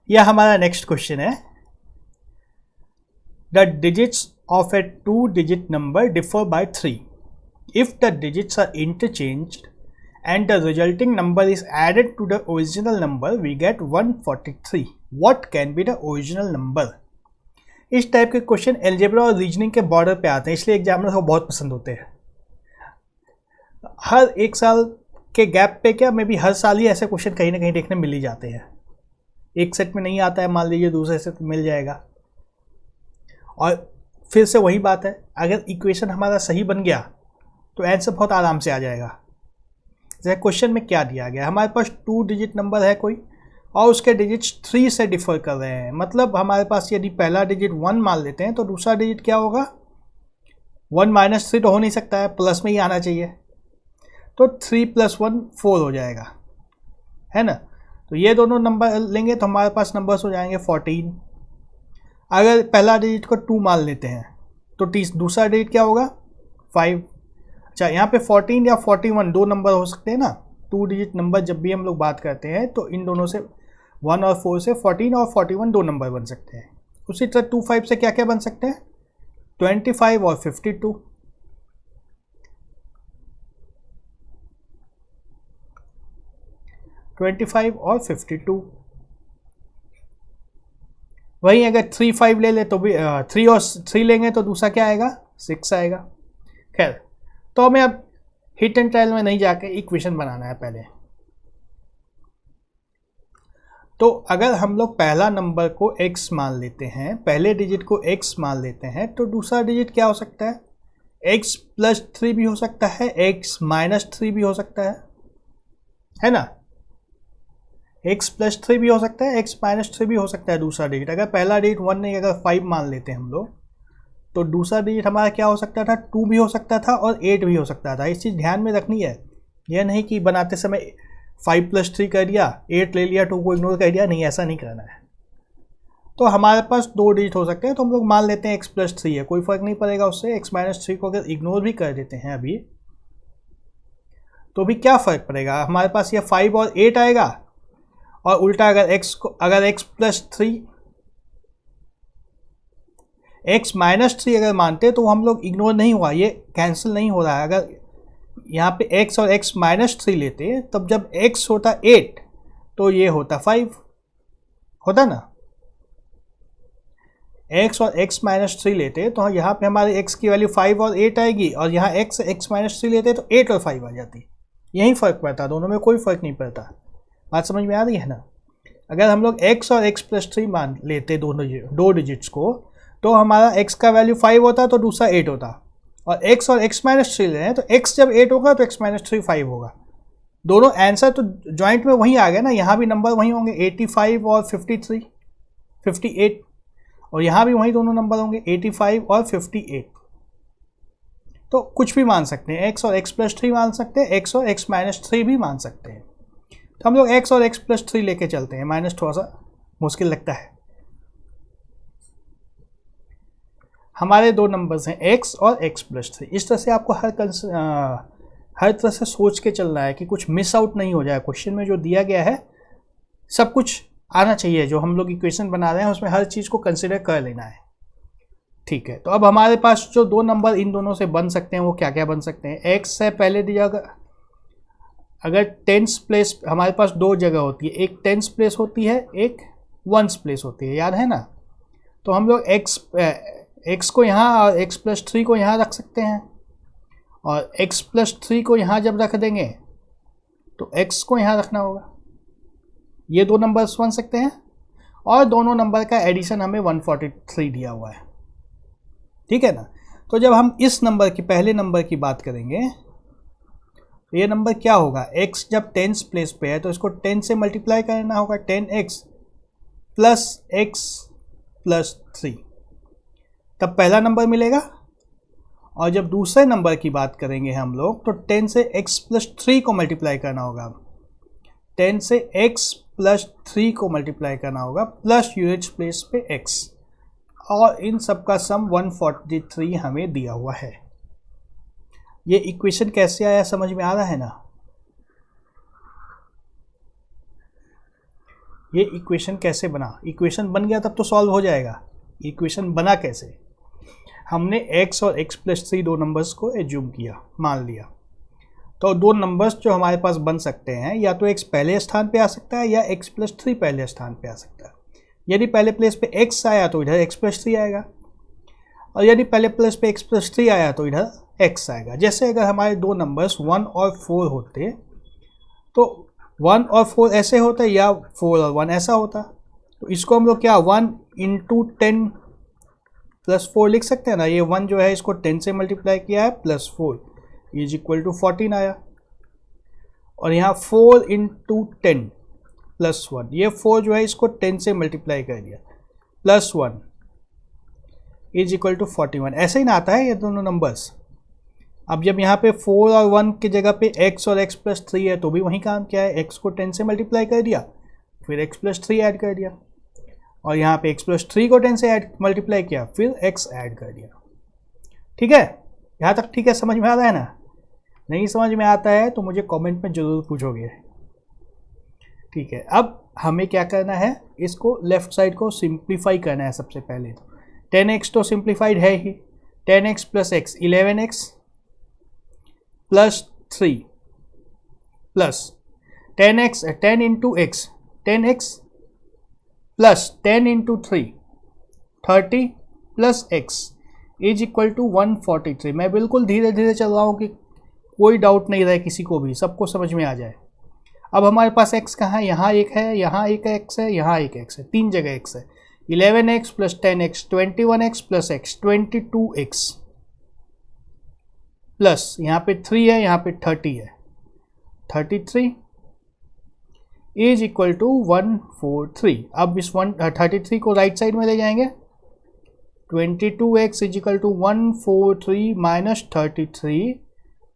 यह हमारा next question है। The digits of a 2-digit number differ by 3। If the digits are interchanged and the resulting number is added to the original number, we get 143. What can be the original number? इस type के question algebra और reasoning के border पे आते हैं, इसलिए examiner को बहुत पसंद होते हैं। हर एक साल के गैप पे क्या, मे बी हर साल ही ऐसे क्वेश्चन कहीं ना कहीं देखने मिल ही जाते हैं। एक सेट में नहीं आता है, मान लीजिए दूसरे सेट में मिल जाएगा। और फिर से वही बात है, अगर इक्वेशन हमारा सही बन गया तो आंसर बहुत आराम से आ जाएगा। जैसे क्वेश्चन में क्या दिया गया, हमारे पास 2-digit नंबर है कोई और उसके डिजिट्स 3 से डिफर कर रहे हैं। मतलब हमारे पास यदि पहला डिजिट 1 मान लेते हैं तो दूसरा डिजिट क्या होगा, 1 - 3 तो हो नहीं सकता है, प्लस में ही आना चाहिए। तो 3 + 1 4 हो जाएगा, है ना। तो ये दोनों नंबर लेंगे तो हमारे पास नंबर्स हो जाएंगे 14। अगर पहला डिजिट को 2 मान लेते हैं तो दूसरा डिजिट क्या होगा, 5। अच्छा, यहाँ पे 14 या 41 दो नंबर हो सकते हैं ना। 2-digit नंबर जब भी हम लोग बात करते हैं तो इन दोनों से 1 और 4 से 14 और 41 दो नंबर बन सकते हैं। उसी तरह 25 से क्या क्या बन सकते हैं, 25 और 52। और 52 वहीं अगर 3 5 ले ले तो भी 3 और 3 लेंगे तो दूसरा क्या आएगा, 6 आएगा। खैर, तो हमें अब हिट एंड ट्रायल में नहीं जाके इक्वेशन बनाना है पहले। तो अगर हम लोग पहला नंबर को x मान लेते हैं, पहले डिजिट को x मान लेते हैं, तो दूसरा डिजिट क्या हो सकता है, x + 3 भी हो सकता है, x - 3 भी हो सकता है ना। x + 3 भी हो सकता है, x - 3 भी हो सकता है दूसरा डिजिट। अगर पहला डिजिट 1 नहीं, अगर 5 मान लेते हैं हम लोग, तो दूसरा डिजिट हमारा क्या हो सकता था, 2 भी हो सकता था और 8 भी हो सकता था। इस चीज़ ध्यान में रखनी है, यह नहीं कि बनाते समय 5 + 3 कर दिया, 8 ले लिया, 2 को इग्नोर कर दिया, नहीं, ऐसा नहीं करना है। तो हमारे पास 2 डिजिट हो सकते हैं, तो हम लोग मान लेते हैं x + 3 है, कोई फर्क नहीं पड़ेगा उससे। x - 3 को अगर इग्नोर भी कर देते हैं अभी, तो भी क्या फ़र्क पड़ेगा, हमारे पास ये 5 और 8 आएगा। और उल्टा अगर x + 3 x - 3 अगर मानते तो हम लोग इग्नोर नहीं हुआ, ये कैंसिल नहीं हो रहा है। अगर यहाँ पे x और x - 3 लेते, तब जब x होता 8 तो ये होता 5 होता ना। x और x - 3 लेते तो यहाँ पे हमारे x की वैल्यू 5 और 8 आएगी, और यहाँ x - 3 लेते तो 8 और 5 आ जाती। यही फ़र्क पड़ता, दोनों में कोई फ़र्क नहीं पड़ता। बात समझ में आ रही है ना। अगर हम लोग x और x + 3 मान लेते दो डिजिट्स को, तो हमारा x का वैल्यू 5 होता तो दूसरा 8 होता। और x और x - 3 ले रहे हैं तो x जब 8 होगा तो x - 3 5 होगा। दोनों आंसर तो जॉइंट में वहीं आ गया ना, यहाँ भी नंबर वहीं होंगे, 85 और 53 58, और यहाँ भी वहीं दोनों नंबर होंगे, 85 और 58। तो कुछ भी मान सकते हैं, x और x + 3 मान सकते हैं, x और x - 3 भी मान सकते हैं। तो हम लोग x और x + 3 लेके चलते हैं, माइनस थोड़ा सा मुश्किल लगता है। हमारे दो नंबर्स हैं x और x + 3। इस तरह से आपको हर तरह से सोच के चलना है कि कुछ मिस आउट नहीं हो जाए। क्वेश्चन में जो दिया गया है सब कुछ आना चाहिए, जो हम लोग इक्वेशन बना रहे हैं उसमें हर चीज़ को कंसिडर कर लेना है। ठीक है, तो अब हमारे पास जो दो नंबर इन दोनों से बन सकते हैं वो क्या क्या बन सकते हैं। x है पहले दिया, अगर टेंस प्लेस हमारे पास दो जगह होती है, एक टेंस प्लेस होती है, एक वंस प्लेस होती है, याद है ना। तो हम लोग x को यहाँ और x + 3 को यहाँ रख सकते हैं, और x + 3 को यहाँ जब रख देंगे तो x को यहाँ रखना होगा। ये दो नंबर्स बन सकते हैं, और दोनों नंबर का एडिशन हमें 143 दिया हुआ है, ठीक है ना। तो जब हम इस नंबर की, पहले नंबर की बात करेंगे, तो ये नंबर क्या होगा, x जब टेंस प्लेस पे है तो इसको 10 से मल्टीप्लाई करना होगा, 10x + x + 3, तब पहला नंबर मिलेगा। और जब दूसरे नंबर की बात करेंगे हम लोग, तो 10 से x + 3 को मल्टीप्लाई करना होगा, 10 से x + 3 को मल्टीप्लाई करना होगा, प्लस यूनिट्स प्लेस पे x, और इन सब का सम 143 हमें दिया हुआ है। ये इक्वेशन कैसे आया, समझ में आ रहा है ना। ये इक्वेशन कैसे बना, इक्वेशन बन गया तब तो सॉल्व हो जाएगा। इक्वेशन बना कैसे, हमने x और x+3 दो नंबर्स को एज्यूम किया, मान लिया। तो दो नंबर्स जो हमारे पास बन सकते हैं, या तो x पहले स्थान पे आ सकता है या x+3 पहले स्थान पे आ सकता है। यदि पहले प्लेस पे x आया तो इधर x+3 आएगा, और यदि पहले प्लेस पे x+3 आया तो इधर x आएगा। जैसे अगर हमारे दो नंबर्स 1 और 4 होते तो 1 और 4 ऐसे होता या 4 और 1 ऐसा होता, तो इसको हम लोग क्या 1 × 10+4 लिख सकते हैं ना। ये 1 जो है इसको 10 से मल्टीप्लाई किया है +4 इज इक्वल टू 14 आया, और यहाँ 4 × 10+1, ये 4 जो है इसको 10 से मल्टीप्लाई कर दिया +1 इज इक्वल टू 41। ऐसे ही ना आता है ये दोनों नंबर्स। अब जब यहाँ पे 4 और 1 की जगह पे x और x+3 है तो भी वही काम किया है, x को 10 से मल्टीप्लाई कर दिया, फिर x+3 ऐड कर दिया, और यहाँ पे x+3 को 10 से मल्टीप्लाई किया, फिर x ऐड कर दिया। ठीक है, यहाँ तक ठीक है, समझ में आ रहा है ना। नहीं समझ में आता है तो मुझे कमेंट में ज़रूर पूछोगे। ठीक है, अब हमें क्या करना है, इसको लेफ्ट साइड को सिंप्लीफाई करना है। सबसे पहले तो 10x तो सिंप्लीफाइड है ही, 10x + x 11x + 3 plus 10x 10 × x 10x + 10 × 3 30 + x is equal to 143। मैं बिल्कुल धीरे धीरे चल रहा हूँ कि कोई डाउट नहीं रहे किसी को भी, सबको समझ में आ जाए। अब हमारे पास x कहाँ है, यहाँ एक है, यहाँ एक x है, यहाँ एक x है, तीन जगह x है। 11x + 10x 21x + x 22x plus यहाँ पे 3 है, यहाँ पे 30 है, 33 इज इक्वल टू 143। अब इस 33 को राइट साइड में ले जाएंगे, 22x is equal to 143 minus 33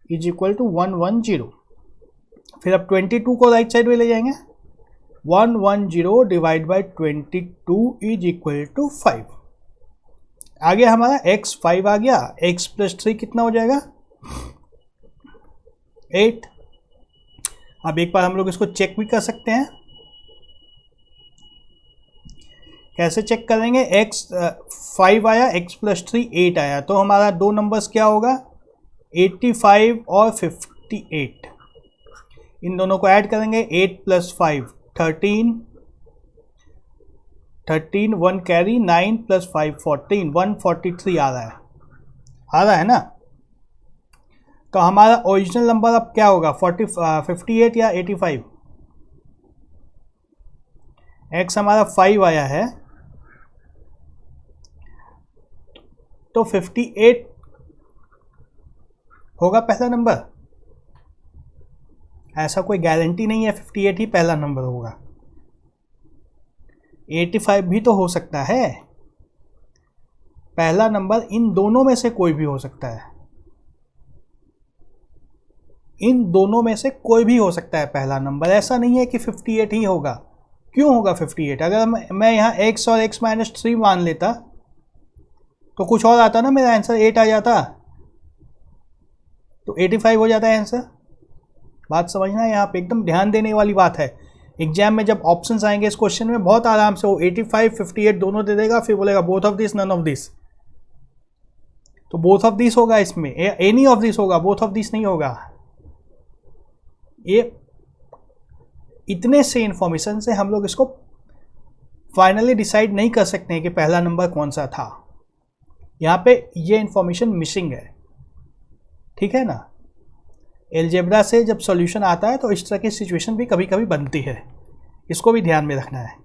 is equal to 110। फिर अब 22 को राइट साइड में ले जाएंगे, 110 divide by 22 is equal to 5। आ गया हमारा x 5 आ गया, x + 3 कितना हो जाएगा 8। अब एक बार हम लोग इसको चेक भी कर सकते हैं। कैसे चेक करेंगे, x 5 आया, x + 3 8 आया, तो हमारा दो नंबर्स क्या होगा 85 और 58। इन दोनों को ऐड करेंगे, 8 + 5 13, 1 कैरी, 9 + 5 14, 143 आ रहा है ना। तो हमारा ओरिजिनल नंबर अब क्या होगा 58 या 85। x हमारा 5 आया है तो 58 होगा पहला नंबर। ऐसा कोई गारंटी नहीं है 58 ही पहला नंबर होगा, 85 भी तो हो सकता है। पहला नंबर इन दोनों में से कोई भी हो सकता है, इन दोनों में से कोई भी हो सकता है पहला नंबर। ऐसा नहीं है कि 58 ही होगा। क्यों होगा 58? अगर मैं यहाँ x और x - 3 मान लेता तो कुछ और आता ना, मेरा आंसर 8 आ जाता, तो 85 हो जाता है आंसर। बात समझना है, यहाँ पे एकदम ध्यान देने वाली बात है। एग्जाम में जब ऑप्शंस आएंगे इस क्वेश्चन में, बहुत आराम से वो 85 58 दोनों दे देगा, फिर बोलेगा both of this none of this. तो बोथ ऑफ दिस होगा इसमें, एनी ऑफ दिस होगा, बोथ ऑफ दिस नहीं होगा। ये इतने से इंफॉर्मेशन से हम लोग इसको फाइनली डिसाइड नहीं कर सकते हैं कि पहला नंबर कौन सा था। यहाँ पे ये इंफॉर्मेशन मिसिंग है, ठीक है ना। एलजेब्रा से जब सॉल्यूशन आता है तो इस तरह की सिचुएशन भी कभी कभी बनती है, इसको भी ध्यान में रखना है।